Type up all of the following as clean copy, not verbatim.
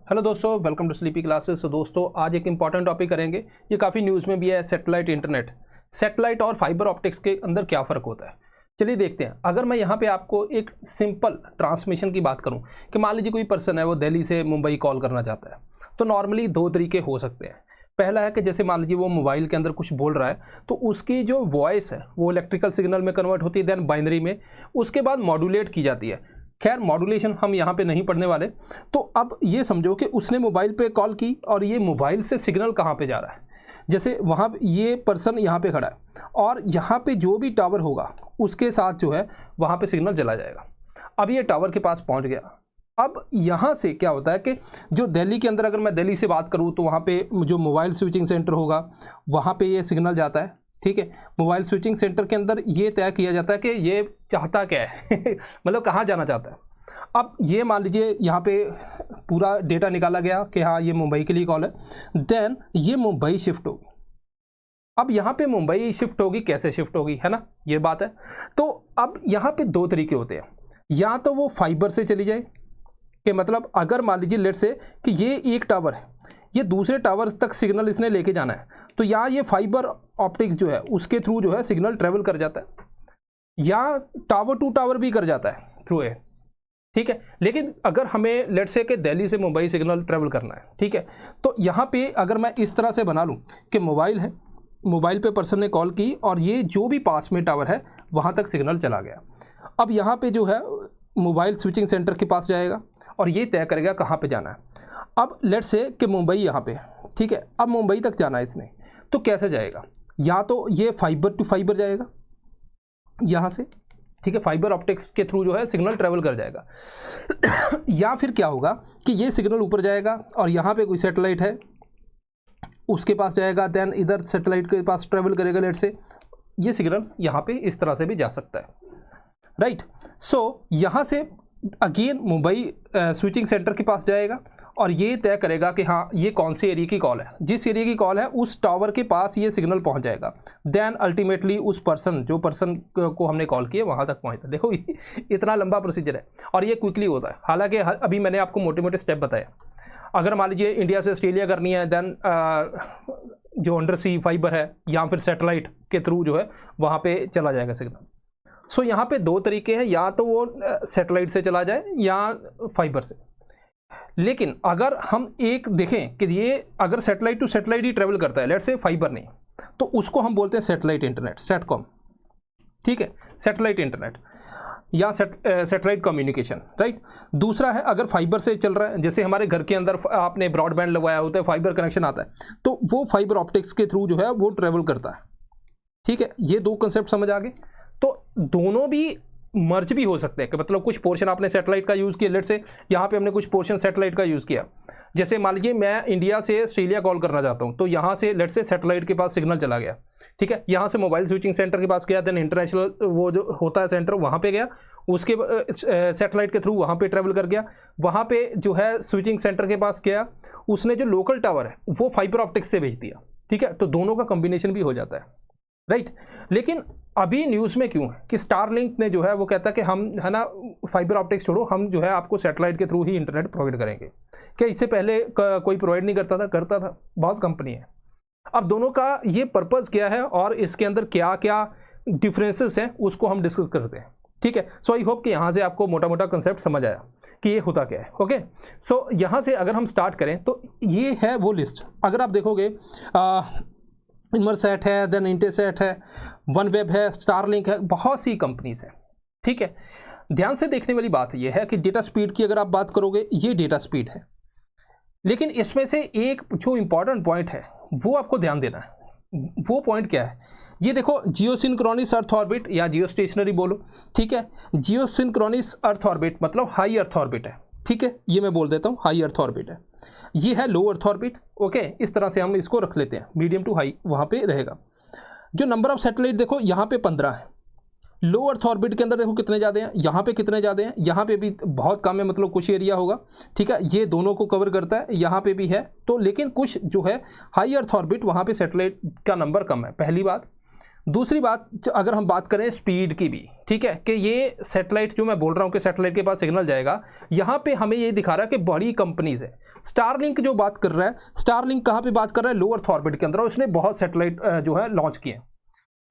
Hello दोस्तों, welcome to sleepy classes. तो दोस्तों आज एक इंपॉर्टेंट टॉपिक करेंगे, ये काफ़ी न्यूज़ में भी है, सैटेलाइट इंटरनेट। सैटेलाइट और फाइबर ऑप्टिक्स के अंदर क्या फ़र्क होता है, चलिए देखते हैं। अगर मैं यहाँ पे आपको एक सिंपल ट्रांसमिशन की बात करूँ कि मान लीजिए कोई पर्सन है, वो दिल्ली से मुंबई कॉल करना चाहता है, तो नॉर्मली दो तरीके हो सकते हैं। पहला है कि जैसे मान लीजिए वो मोबाइल के अंदर कुछ बोल रहा है, तो उसकी जो वॉइस है वो इलेक्ट्रिकल सिग्नल में कन्वर्ट होती है, देन बाइनरी में, उसके बाद मॉड्यूलेट की जाती है। खैर मॉड्यूलेशन हम यहाँ पे नहीं पढ़ने वाले। तो अब ये समझो कि उसने मोबाइल पे कॉल की और ये मोबाइल से सिग्नल कहाँ पे जा रहा है। जैसे वहाँ ये पर्सन यहाँ पे खड़ा है और यहाँ पे जो भी टावर होगा उसके साथ जो है वहाँ पे सिग्नल चला जाएगा। अब ये टावर के पास पहुँच गया। अब यहाँ से क्या होता है कि जो दिल्ली के अंदर, अगर मैं दिल्ली से बात करूँ तो वहाँ पे जो मोबाइल स्विचिंग सेंटर होगा वहाँ पे ये सिग्नल जाता है। ठीक है, मोबाइल स्विचिंग सेंटर के अंदर ये तय किया जाता है कि ये चाहता क्या है मतलब कहाँ जाना चाहता है। अब ये मान लीजिए यहाँ पे पूरा डेटा निकाला गया कि हाँ ये मुंबई के लिए कॉल है, देन ये मुंबई शिफ्ट होगी। अब यहाँ पे मुंबई शिफ्ट होगी, कैसे शिफ्ट होगी, है ना, ये बात है। तो अब यहाँ पे दो तरीके होते हैं, या तो वो फाइबर से चली जाए कि मतलब अगर मान लीजिए लेट से कि ये एक टावर है, ये दूसरे टावर तक सिग्नल इसने लेके जाना है, तो यहाँ ये फाइबर ऑप्टिक्स जो है उसके थ्रू जो है सिग्नल ट्रेवल कर जाता है, या टावर टू टावर भी कर जाता है थ्रू ए। ठीक है, लेकिन अगर हमें लेट से कि दिल्ली से मुंबई सिग्नल ट्रेवल करना है, ठीक है, तो यहाँ पे अगर मैं इस तरह से बना लूँ कि मोबाइल है, मोबाइल पे पर्सन ने कॉल की और ये जो भी पास में टावर है वहाँ तक सिग्नल चला गया। अब यहाँ पे जो है मोबाइल स्विचिंग सेंटर के पास जाएगा और ये तय करेगा कहाँ पे जाना है। अब लेट से कि मुंबई यहाँ पे, ठीक है, अब मुंबई तक जाना है इसने, तो कैसे जाएगा? या तो ये फाइबर टू फाइबर जाएगा यहाँ से, ठीक है, फाइबर ऑप्टिक्स के थ्रू जो है सिग्नल ट्रेवल कर जाएगा या फिर क्या होगा कि ये सिग्नल ऊपर जाएगा और यहाँ पे कोई सैटेलाइट है उसके पास जाएगा, देन इधर सैटेलाइट के पास ट्रेवल करेगा, लेट से ये सिग्नल यहाँ पे इस तरह से भी जा सकता है, राइट। सो यहाँ से अगेन मुंबई स्विचिंग सेंटर के पास जाएगा और ये तय करेगा कि हाँ ये कौन से एरिया की कॉल है, जिस एरिया की कॉल है उस टावर के पास ये सिग्नल पहुंच जाएगा, देन अल्टीमेटली उस पर्सन, जो पर्सन को हमने कॉल किया वहाँ तक पहुँचता है। देखो इतना लंबा प्रोसीजर है और ये क्विकली होता है। हालांकि अभी मैंने आपको मोटे मोटे स्टेप बताया। अगर मान लीजिए इंडिया से ऑस्ट्रेलिया करनी है, देन जो अंडर सी फाइबर है या फिर सैटेलाइट के थ्रू जो है वहाँ पर चला जाएगा सिग्नल। सो यहाँ पे दो तरीके हैं, या तो वो सैटेलाइट से चला जाए या फाइबर से। लेकिन अगर हम एक देखें कि ये अगर सैटेलाइट टू सैटेलाइट ही ट्रेवल करता है, लेट से फाइबर नहीं, तो उसको हम बोलते हैं सैटेलाइट इंटरनेट, सैटकॉम। ठीक है, सैटेलाइट इंटरनेट या सैटेलाइट कम्युनिकेशन, राइट। दूसरा है अगर फाइबर से चल रहा है, जैसे हमारे घर के अंदर आपने ब्रॉडबैंड लगवाया होता है, फाइबर कनेक्शन आता है, तो वो फाइबर ऑप्टिक्स के थ्रू जो है वो ट्रेवल करता है। ठीक है, ये दो कंसेप्ट समझ आ गए। तो दोनों भी मर्ज भी हो सकते हैं कि मतलब कुछ पोर्शन आपने सैटेलाइट का यूज़ किया, लेट से यहाँ पे हमने कुछ पोर्शन सैटेलाइट का यूज़ किया। जैसे मान लीजिए मैं इंडिया से ऑस्ट्रेलिया कॉल करना चाहता हूँ, तो यहाँ से लेट से सैटेलाइट के पास सिग्नल चला गया, ठीक है, यहाँ से मोबाइल स्विचिंग सेंटर के पास गया, देन इंटरनेशनल वो जो होता है सेंटर वहाँ पे गया, उसके सैटेलाइट के थ्रू वहाँ पे ट्रेवल कर गया, वहाँ पे जो है स्विचिंग सेंटर के पास गया, उसने जो लोकल टावर है वो फाइबर ऑप्टिक्स से भेज दिया। ठीक है, तो दोनों का कॉम्बिनेशन भी हो जाता है, राइट। लेकिन अभी न्यूज़ में क्यों है कि स्टारलिंक ने जो है वो कहता है कि हम, है ना, फाइबर ऑप्टिक्स छोड़ो, हम जो है आपको सैटेलाइट के थ्रू ही इंटरनेट प्रोवाइड करेंगे। क्या इससे पहले कोई प्रोवाइड नहीं करता था? करता था, बहुत कंपनी है। अब दोनों का ये पर्पज़ क्या है और इसके अंदर क्या क्या डिफरेंसेस हैं उसको हम डिस्कस करते हैं। ठीक है, सो आई होप कि यहाँ से आपको मोटा मोटा कंसेप्ट समझ आया कि ये होता क्या है। ओके, सो यहाँ से अगर हम स्टार्ट करें तो ये है वो लिस्ट। अगर आप देखोगे इनमरसैट है, देन इंटेसैट है, वनवेब है, स्टारलिंक है, बहुत सी कंपनीज हैं। ठीक है, ध्यान से देखने वाली बात यह है कि डेटा स्पीड की अगर आप बात करोगे, ये डेटा स्पीड है, लेकिन इसमें से एक जो इंपॉर्टेंट पॉइंट है वो आपको ध्यान देना है। वो पॉइंट क्या है? ये देखो, जियोसिंक्रोनस अर्थ ऑर्बिट या जियो स्टेशनरी बोलो, ठीक है, जियोसिंक्रोनस अर्थ ऑर्बिट मतलब हाई अर्थ ऑर्बिट है। ठीक है, ये मैं बोल देता हूँ हाई अर्थ ऑर्बिट है। ये है लो अर्थ ऑर्बिट। ओके, इस तरह से हम इसको रख लेते हैं, मीडियम टू हाई वहाँ पे रहेगा। जो नंबर ऑफ सैटेलाइट देखो यहाँ पे 15 है। लो अर्थ ऑर्बिट के अंदर देखो कितने ज़्यादा हैं, यहाँ पे कितने ज़्यादा हैं, यहाँ पे भी बहुत कम है, मतलब कुछ एरिया होगा। ठीक है, ये दोनों को कवर करता है, यहाँ पे भी है तो, लेकिन कुछ जो है हाई अर्थ ऑर्बिट वहाँ पे सैटेलाइट का नंबर कम है, पहली बात। दूसरी बात अगर हम बात करें स्पीड की भी, ठीक है, कि ये सैटेलाइट जो मैं बोल रहा हूँ कि सैटेलाइट के पास सिग्नल जाएगा, यहाँ पे हमें ये दिखा रहा है कि बड़ी कंपनीज है। स्टारलिंक जो बात कर रहा है, स्टारलिंक कहाँ पे बात कर रहा है, लो अर्थ ऑर्बिट के अंदर, और उसने बहुत सैटेलाइट जो है लॉन्च किए हैं।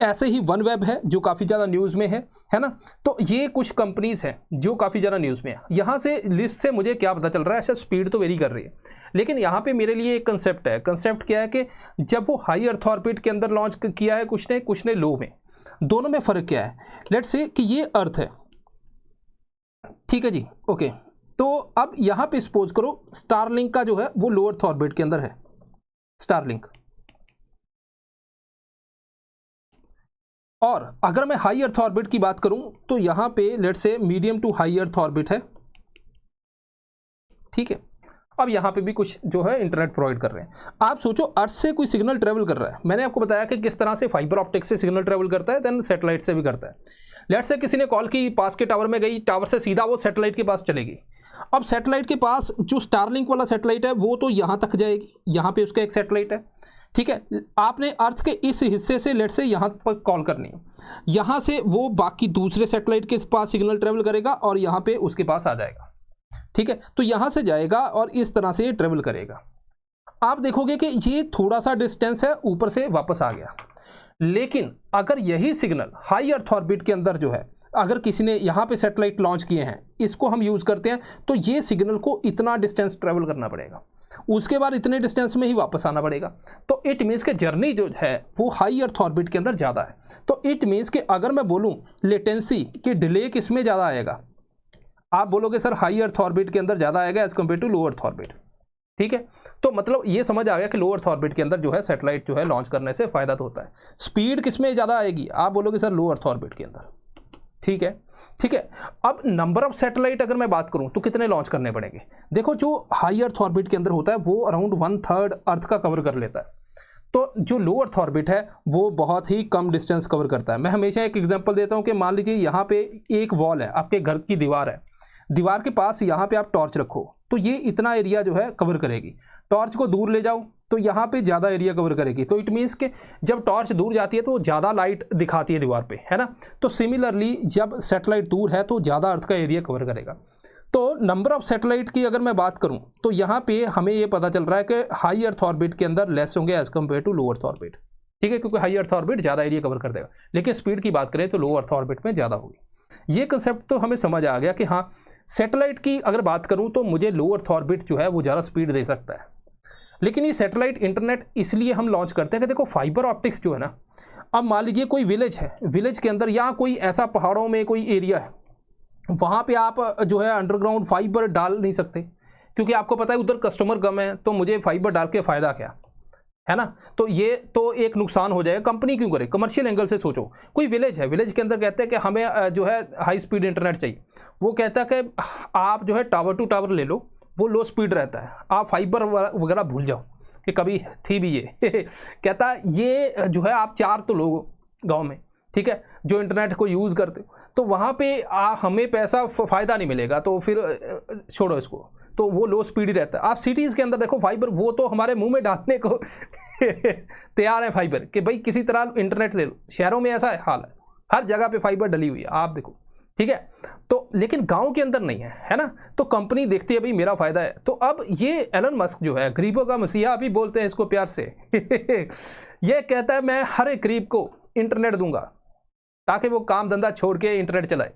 ऐसे ही OneWeb है जो काफ़ी ज़्यादा न्यूज़ में है ना। तो ये कुछ कंपनीज हैं जो काफ़ी ज़्यादा न्यूज़ में है। यहाँ से लिस्ट से मुझे क्या पता चल रहा है, ऐसा स्पीड तो वेरी कर रही है, लेकिन यहाँ पे मेरे लिए एक कंसेप्ट है। कंसेप्ट क्या है कि जब वो हाई अर्थ ऑर्बिट के अंदर लॉन्च किया है कुछ ने लो में, दोनों में फ़र्क क्या है। लेट्स से कि ये अर्थ है, ठीक है जी, ओके। तो अब यहाँ पे सपोज करो स्टारलिंक का जो है वो लो अर्थ ऑर्बिट के अंदर है, स्टारलिंक। और अगर मैं हाई अर्थ ऑर्बिट की बात करूं तो यहां पे लेट्स से medium to high earth orbit है, ठीक है। अब यहां पे भी कुछ जो है इंटरनेट प्रोवाइड कर रहे हैं। आप सोचो अर्थ से कोई सिग्नल ट्रेवल कर रहा है, मैंने आपको बताया कि किस तरह से फाइबर ऑप्टिक से सिग्नल ट्रेवल करता है, देन सैटेलाइट से भी करता है। लेट्स से किसी ने कॉल की, पास के टावर में गई, टावर से सीधा वो सैटेलाइट के पास चलेगी। अब सैटेलाइट के पास जो स्टारलिंक वाला सैटेलाइट है वो तो यहाँ तक जाएगी, यहाँ पे उसका एक सैटेलाइट है, ठीक है। आपने अर्थ के इस हिस्से से लेट से यहाँ पर कॉल करनी है, यहाँ से वो बाकी दूसरे सैटेलाइट के पास सिग्नल ट्रेवल करेगा और यहाँ पे उसके पास आ जाएगा, ठीक है। तो यहाँ से जाएगा और इस तरह से ये ट्रेवल करेगा। आप देखोगे कि ये थोड़ा सा डिस्टेंस है, ऊपर से वापस आ गया। लेकिन अगर यही सिग्नल हाई अर्थ ऑर्बिट के अंदर जो है, अगर किसी ने यहाँ पे सैटेलाइट लॉन्च किए हैं, इसको हम यूज़ करते हैं, तो ये सिग्नल को इतना डिस्टेंस ट्रेवल करना पड़ेगा, उसके बाद इतने डिस्टेंस में ही वापस आना पड़ेगा। तो इट मीन्स के जर्नी जो है वो हाई अर्थ ऑर्बिट के अंदर ज़्यादा है। तो इट मीन्स कि अगर मैं बोलूँ लेटेंसी कि डिले किस में ज़्यादा आएगा, आप बोलोगे सर हाई अर्थ ऑर्बिट के अंदर ज़्यादा आएगा as compare to low earth orbit, ठीक है। तो मतलब ये समझ आ गया कि लो अर्थ ऑर्बिट के अंदर जो है सैटेलाइट जो है लॉन्च करने से फ़ायदा तो होता है। स्पीड किस में ज़्यादा आएगी, आप बोलोगे सर लो अर्थ ऑर्बिट के अंदर, ठीक है, ठीक है। अब नंबर ऑफ सैटेलाइट अगर मैं बात करूं तो कितने लॉन्च करने पड़ेंगे। देखो जो हाई अर्थ ऑर्बिट के अंदर होता है वो अराउंड 1/3 अर्थ का कवर कर लेता है, तो जो लो अर्थ ऑर्बिट है वो बहुत ही कम डिस्टेंस कवर करता है। मैं हमेशा एक एग्जांपल देता हूं कि मान लीजिए यहाँ पे एक वॉल है, आपके घर की दीवार है, दीवार के पास यहाँ पे आप टॉर्च रखो तो ये इतना एरिया जो है कवर करेगी। टॉर्च को दूर ले जाओ तो यहाँ पे ज़्यादा एरिया कवर करेगी। तो इट मीन्स कि जब टॉर्च दूर जाती है तो ज़्यादा लाइट दिखाती है दीवार पे, है ना। तो सिमिलरली जब सैटेलाइट दूर है तो ज़्यादा अर्थ का एरिया कवर करेगा। तो नंबर ऑफ सैटेलाइट की अगर मैं बात करूँ तो यहाँ पे हमें ये पता चल रहा है कि हाई अर्थ ऑर्बिट के अंदर लेस होंगे as compare to low earth orbit, ठीक है, क्योंकि हाई अर्थ ऑर्बिट ज़्यादा एरिया कवर कर देगा। लेकिन स्पीड की बात करें तो लो अर्थ ऑर्बिट में ज़्यादा होगी। ये कंसेप्ट तो हमें समझ आ गया कि हाँ, सैटेलाइट की अगर बात करूँ तो मुझे लो अर्थ ऑर्बिट जो है वो ज़्यादा स्पीड दे सकता है। लेकिन ये सैटेलाइट इंटरनेट इसलिए हम लॉन्च करते हैं कि देखो फाइबर ऑप्टिक्स जो है ना, अब मान लीजिए कोई विलेज है, विलेज के अंदर या कोई ऐसा पहाड़ों में कोई एरिया है, वहाँ पे आप जो है अंडरग्राउंड फाइबर डाल नहीं सकते, क्योंकि आपको पता है उधर कस्टमर कम है, तो मुझे फाइबर डाल के फ़ायदा क्या, है ना। तो ये तो एक नुकसान हो जाएगा। कंपनी क्यों करे, कमर्शियल एंगल से सोचो। कोई विलेज है, विलेज के अंदर कहते हैं कि हमें जो है हाई स्पीड इंटरनेट चाहिए, वो कहता है कि आप जो है टावर टू टावर ले लो, वो लो स्पीड रहता है, आप फाइबर वगैरह भूल जाओ कि कभी थी भी ये कहता ये जो है आप 4 तो लोग गांव में, ठीक है, जो इंटरनेट को यूज़ करते हो, तो वहाँ पे हमें पैसा फ़ायदा नहीं मिलेगा, तो फिर छोड़ो इसको, तो वो लो स्पीड ही रहता है। आप सिटीज़ के अंदर देखो फाइबर, वो तो हमारे मुंह में डालने को तैयार है फाइबर कि भाई किसी तरह इंटरनेट ले लो। शहरों में ऐसा हाल है, हर जगह पे फाइबर डली हुई है, आप देखो, ठीक है। तो लेकिन गांव के अंदर नहीं है ना। तो कंपनी देखती है भाई मेरा फ़ायदा है। तो अब ये एलन मस्क जो है, गरीबों का मसीहा भी बोलते हैं इसको प्यार से ये कहता है मैं हर एक गरीब को इंटरनेट दूंगा ताकि वो काम धंधा छोड़ के इंटरनेट चलाए।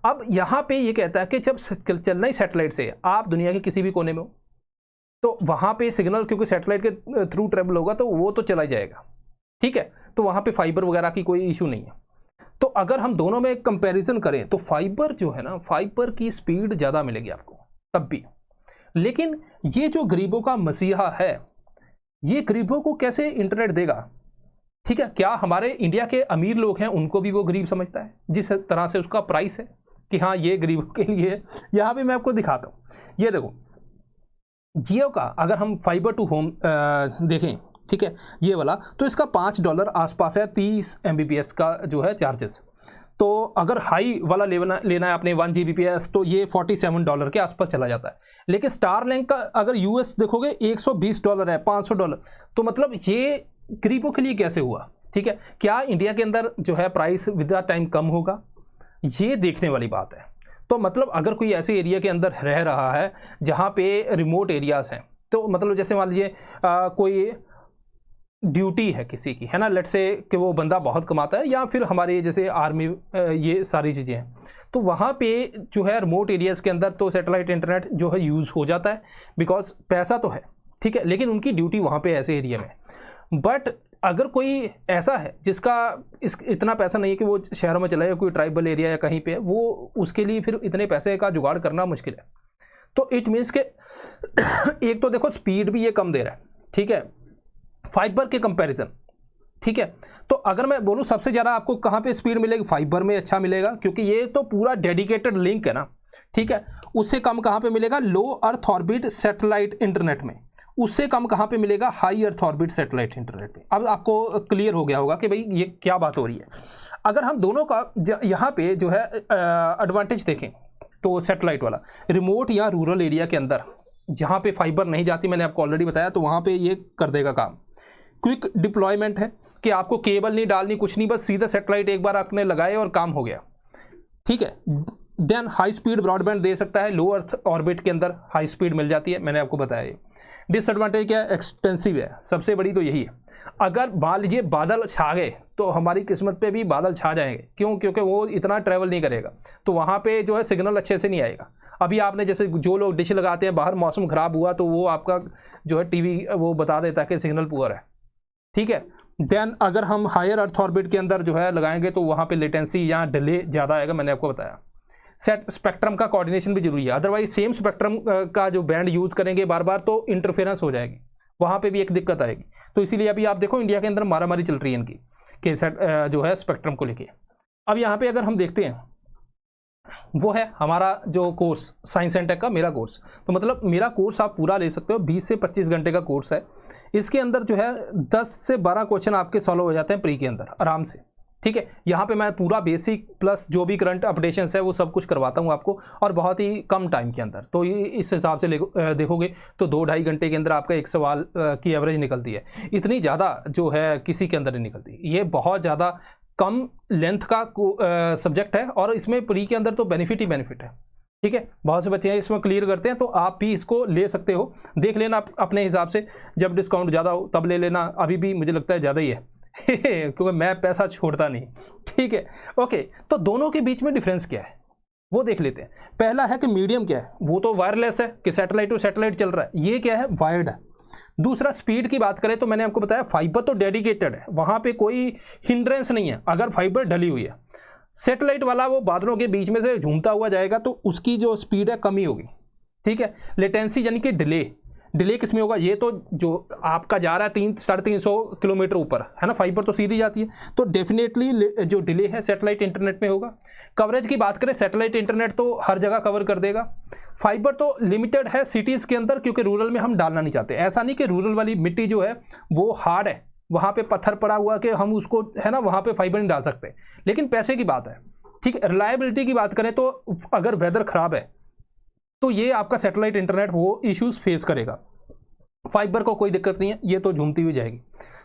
अब यहाँ पे ये कहता है कि जब चलना ही सैटेलाइट से, आप दुनिया के किसी भी कोने में हो तो वहाँ पे सिग्नल क्योंकि सैटेलाइट के थ्रू ट्रेवल होगा तो वो तो चला जाएगा, ठीक है। तो वहाँ पे फाइबर वगैरह की कोई इशू नहीं है। तो अगर हम दोनों में कंपैरिजन करें तो फाइबर जो है ना, फाइबर की स्पीड ज़्यादा मिलेगी आपको तब भी। लेकिन ये जो गरीबों का मसीहा है, ये गरीबों को कैसे इंटरनेट देगा, ठीक है। क्या हमारे इंडिया के अमीर लोग हैं उनको भी वो गरीब समझता है जिस तरह से उसका प्राइस है कि हाँ ये गरीबों के लिए है। यहाँ पे मैं आपको दिखाता हूँ, ये देखो जियो का अगर हम फाइबर टू होम देखें, ठीक है, ये वाला, तो इसका $5 आसपास है, 30 Mbps का जो है चार्जेस। तो अगर हाई वाला लेना है आपने 1 Gbps तो ये $47 के आसपास चला जाता है। लेकिन स्टारलिंक का अगर US देखोगे $120 है, $500। तो मतलब ये गरीबों के लिए कैसे हुआ, ठीक है, क्या इंडिया के अंदर जो है प्राइस विद द टाइम कम होगा, ये देखने वाली बात है। तो मतलब अगर कोई ऐसे एरिया के अंदर रह रहा है जहाँ पे रिमोट एरियाज़ हैं, तो मतलब जैसे मान लीजिए कोई ड्यूटी है किसी की, है ना, लेट्स से कि वो बंदा बहुत कमाता है, या फिर हमारे जैसे आर्मी, ये सारी चीज़ें हैं, तो वहाँ पे जो है रिमोट एरियाज़ के अंदर तो सैटेलाइट इंटरनेट जो है यूज़ हो जाता है, बिकॉज पैसा तो है, ठीक है, लेकिन उनकी ड्यूटी वहाँ पे ऐसे एरिया में। बट अगर कोई ऐसा है जिसका इतना पैसा नहीं है कि वो शहरों में चला जाए, कोई ट्राइबल एरिया या कहीं पे, वो उसके लिए फिर इतने पैसे का जुगाड़ करना मुश्किल है। तो इट मीन्स के एक तो देखो स्पीड भी ये कम दे रहा है, ठीक है, फाइबर के कंपैरिजन, ठीक है। तो अगर मैं बोलूँ सबसे ज़्यादा आपको कहाँ पे स्पीड मिलेगी, फाइबर में अच्छा मिलेगा, क्योंकि ये तो पूरा डेडिकेटेड लिंक है ना, ठीक है। उससे कम कहाँ पे मिलेगा, लो अर्थ ऑर्बिट सैटेलाइट इंटरनेट में। उससे कम कहाँ पे मिलेगा, high earth orbit satellite internet में। अब आपको क्लियर हो गया होगा कि भाई ये क्या बात हो रही है। अगर हम दोनों का यहाँ पे जो है एडवांटेज देखें, तो सैटेलाइट वाला रिमोट या रूरल एरिया के अंदर जहाँ पे फाइबर नहीं जाती, मैंने आपको ऑलरेडी बताया, तो वहाँ पे ये कर देगा काम। क्विक डिप्लॉयमेंट है कि आपको केबल नहीं डालनी, कुछ नहीं, बस सीधा सैटेलाइट एक बार आपने लगाए और काम हो गया, ठीक है। देन हाई स्पीड ब्रॉडबैंड दे सकता है, लो अर्थ ऑर्बिट के अंदर हाई स्पीड मिल जाती है, मैंने आपको बताया ये। डिसएडवांटेज क्या है, एक्सपेंसिव है, सबसे बड़ी तो यही है। अगर मान लीजिए बादल छा गए तो हमारी किस्मत पे भी बादल छा जाएंगे, क्यों, क्योंकि वो इतना ट्रैवल नहीं करेगा, तो वहाँ पे जो है सिग्नल अच्छे से नहीं आएगा। अभी आपने जैसे जो लोग डिश लगाते हैं, बाहर मौसम ख़राब हुआ तो वो आपका जो है टीवी वो बता देता है कि सिग्नल पुअर है, ठीक है। देन अगर हम हायर अर्थ ऑर्बिट के अंदर जो है लगाएंगे तो वहाँ पे लेटेंसी या डिले ज़्यादा आएगा, मैंने आपको बताया। सेट स्पेक्ट्रम का कोऑर्डिनेशन भी जरूरी है, अदरवाइज सेम स्पेक्ट्रम का जो बैंड यूज़ करेंगे बार बार तो इंटरफेरेंस हो जाएगी, वहाँ पे भी एक दिक्कत आएगी। तो इसीलिए अभी आप देखो इंडिया के अंदर मारामारी चल रही है इनकी कि सेट जो है स्पेक्ट्रम को लेके। अब यहाँ पे अगर हम देखते हैं, वो है हमारा जो कोर्स साइंस एंड टेक का मेरा कोर्स, तो मतलब मेरा कोर्स आप पूरा ले सकते हो, 20 से 25 घंटे का कोर्स है। इसके अंदर जो है 10 से 12 क्वेश्चन आपके सॉल्व हो जाते हैं प्री के अंदर आराम से, ठीक है। यहाँ पे मैं पूरा बेसिक प्लस जो भी करंट अपडेशंस है वो सब कुछ करवाता हूँ आपको, और बहुत ही कम टाइम के अंदर। तो ये इस हिसाब से देखोगे तो 2-2.5 घंटे के अंदर आपका एक सवाल की एवरेज निकलती है। इतनी ज़्यादा जो है किसी के अंदर नहीं निकलती, ये बहुत ज़्यादा कम लेंथ का सब्जेक्ट है, और इसमें प्री के अंदर तो बेनिफिट ही बेनिफिट है, ठीक है। बहुत से बच्चे हैं इसमें क्लियर करते हैं, तो आप भी इसको ले सकते हो, देख लेना अपने हिसाब से, जब डिस्काउंट ज़्यादा हो तब ले लेना। अभी भी मुझे लगता है ज़्यादा ही है क्योंकि मैं पैसा छोड़ता नहीं, ठीक है। ओके, तो दोनों के बीच में डिफरेंस क्या है वो देख लेते हैं। पहला है कि मीडियम क्या है, वो तो वायरलेस है कि सैटेलाइट टू सैटेलाइट चल रहा है, ये क्या है, वायर्ड है। दूसरा स्पीड की बात करें तो मैंने आपको बताया फाइबर तो डेडिकेटेड है, वहाँ पे कोई हिंड्रेंस नहीं है अगर फाइबर ढली हुई है। सैटेलाइट वाला वो बादलों के बीच में से झूमता हुआ जाएगा तो उसकी जो स्पीड है कमी होगी, ठीक है। लेटेंसी यानी कि डिले किस में होगा, ये तो जो आपका जा रहा है 300-350 किलोमीटर ऊपर, है ना, फाइबर तो सीधी जाती है, तो डेफिनेटली जो डिले है सैटेलाइट इंटरनेट में होगा। कवरेज की बात करें, सैटेलाइट इंटरनेट तो हर जगह कवर कर देगा, फाइबर तो लिमिटेड है सिटीज़ के अंदर, क्योंकि रूरल में हम डालना नहीं चाहते। ऐसा नहीं कि रूरल वाली मिट्टी जो है वो हार्ड है, वहाँ पे पत्थर पड़ा हुआ कि हम उसको, है ना, वहाँ पे फाइबर नहीं डाल सकते, लेकिन पैसे की बात है, ठीक है। रिलायबिलिटी की बात करें तो अगर वेदर ख़राब है तो ये आपका सैटेलाइट इंटरनेट वो इश्यूज फेस करेगा। फाइबर को कोई दिक्कत नहीं है, ये तो झूमती हुई जाएगी।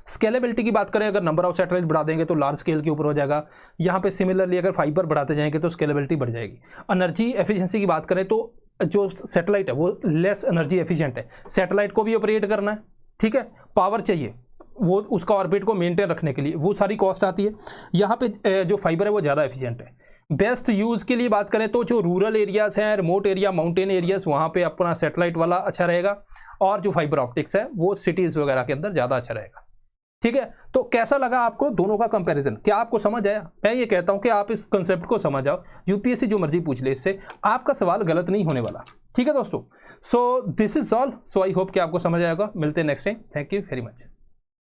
स्केलेबिलिटी की बात करें, अगर नंबर ऑफ सैटेलाइट बढ़ा देंगे तो लार्ज स्केल के ऊपर हो जाएगा। यहाँ पे सिमिलरली अगर फाइबर बढ़ाते जाएंगे तो स्केलेबिलिटी बढ़ जाएगी। एनर्जी एफिशिएंसी की बात करें तो जो सैटेलाइट है वो लेस एनर्जी एफिशिएंट है, सैटेलाइट को भी ऑपरेट करना है, ठीक है, पावर चाहिए वो उसका ऑर्बिट को मेंटेन रखने के लिए, वो सारी कॉस्ट आती है। यहाँ पे जो फाइबर है वो ज़्यादा एफिशिएंट है। बेस्ट यूज़ के लिए बात करें तो जो रूरल एरियाज़ हैं, रिमोट एरिया, माउंटेन एरियाज़, वहाँ पे अपना सैटेलाइट वाला अच्छा रहेगा, और जो फाइबर ऑप्टिक्स है वो सिटीज़ वगैरह के अंदर ज़्यादा अच्छा रहेगा, ठीक है। तो कैसा लगा आपको दोनों का कंपैरिजन, क्या आपको समझ आया? मैं ये कहता हूँ कि आप इस कंसेप्ट को समझ आओ, यूपीएससी जो मर्जी पूछ ले, इससे आपका सवाल गलत नहीं होने वाला, ठीक है दोस्तों। So this is all, so I hope कि आपको समझ आएगा। मिलते हैं next time, thank you very much.